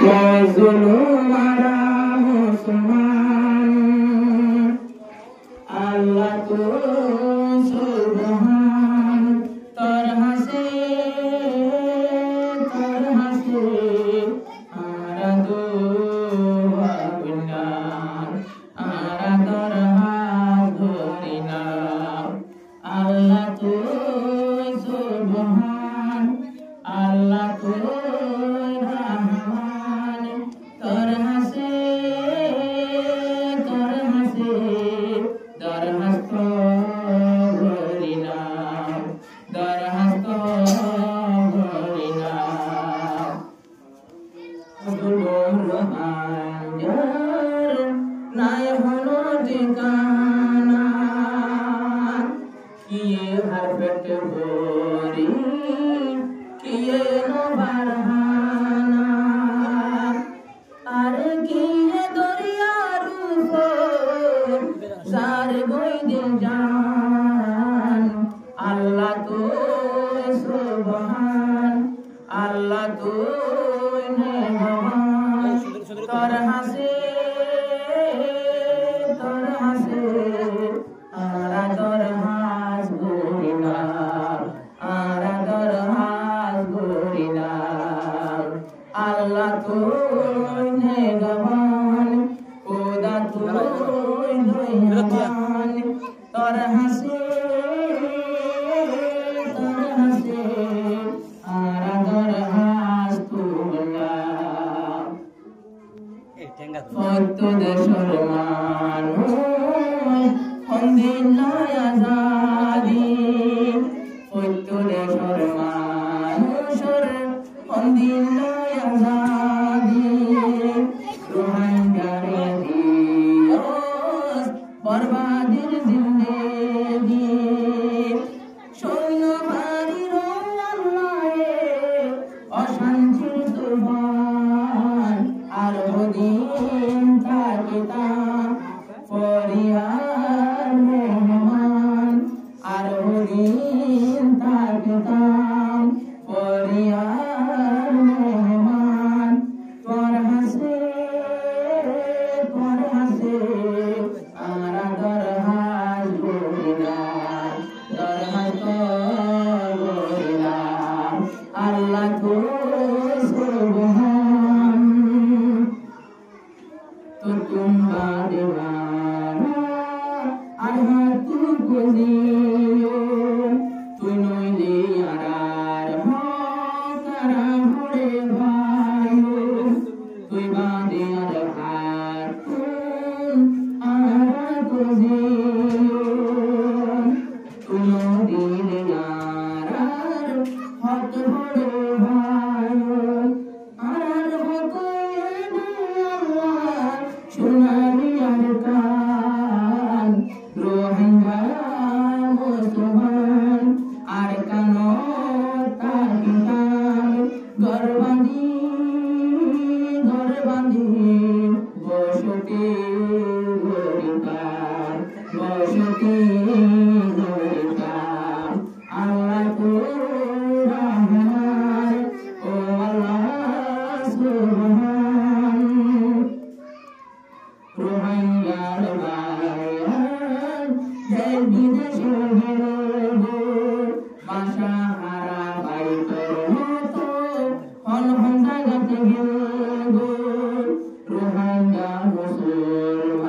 মজলুমারা মুসলমান আল্লাহ তো সুবহান তোর হাসে আরা তো ভাবনা আরা তোর হাত ধরি না আল্লাহ তো সুবহান আল্লাহ তো রহমান তোর হাসে দরহস্ত ভরি না দরহস্ত ভরি না নাই হলো ঠিকানা কিয়ে হার পেট ভরি কিয়ে বারহানা আর কিয়ে দরিয়ার উপর যার বই দিল জান আল্লাহ তো সুবহান আল্লাহ তো নেহমান তোর হাসে আরা তোর হাস ভরি না আরা তোর হাস ভরি না আল্লাহ তো নেহমান খোদা তো নেহমান তোর হাসে আরা তোর হাস তুলা সত্য দেশের মানুষ হন্দিল আজাদি সত্য দেশের মানুষের হন্দিল আজাদি রোহিঙ্গারে দিওস বরবাদের জিন্দেগি সৈন্য বাড়ির আল্লাহে অশান্তির তুফান আর দিন থাকিতাম ফরিয়াদ মেহমান আর দিন থাকিতাম ফরিয়াদ মেহমান তোর হাসে আরা দরহাস ভরিনা দরহাস ভরিনা আল্লাহ তো সুবহান तुम दीवाना आहा तू गुजियो तू नइले आरार तारा भरे भाइयो तुई बादे आधार आरा गुजियो तू नइले आरार हाथ भरे भाइयो आरार Sunamiar kan Rohingya Musliman Arkano Takitan Gorbandi Bosoti Gorikan Allah tu Rahman Oh Allah Subhan Rohingya bayan jai bideshir gilgo basha hara baitor moto hon jagat gilgo Rohingya musulman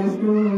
রাসূল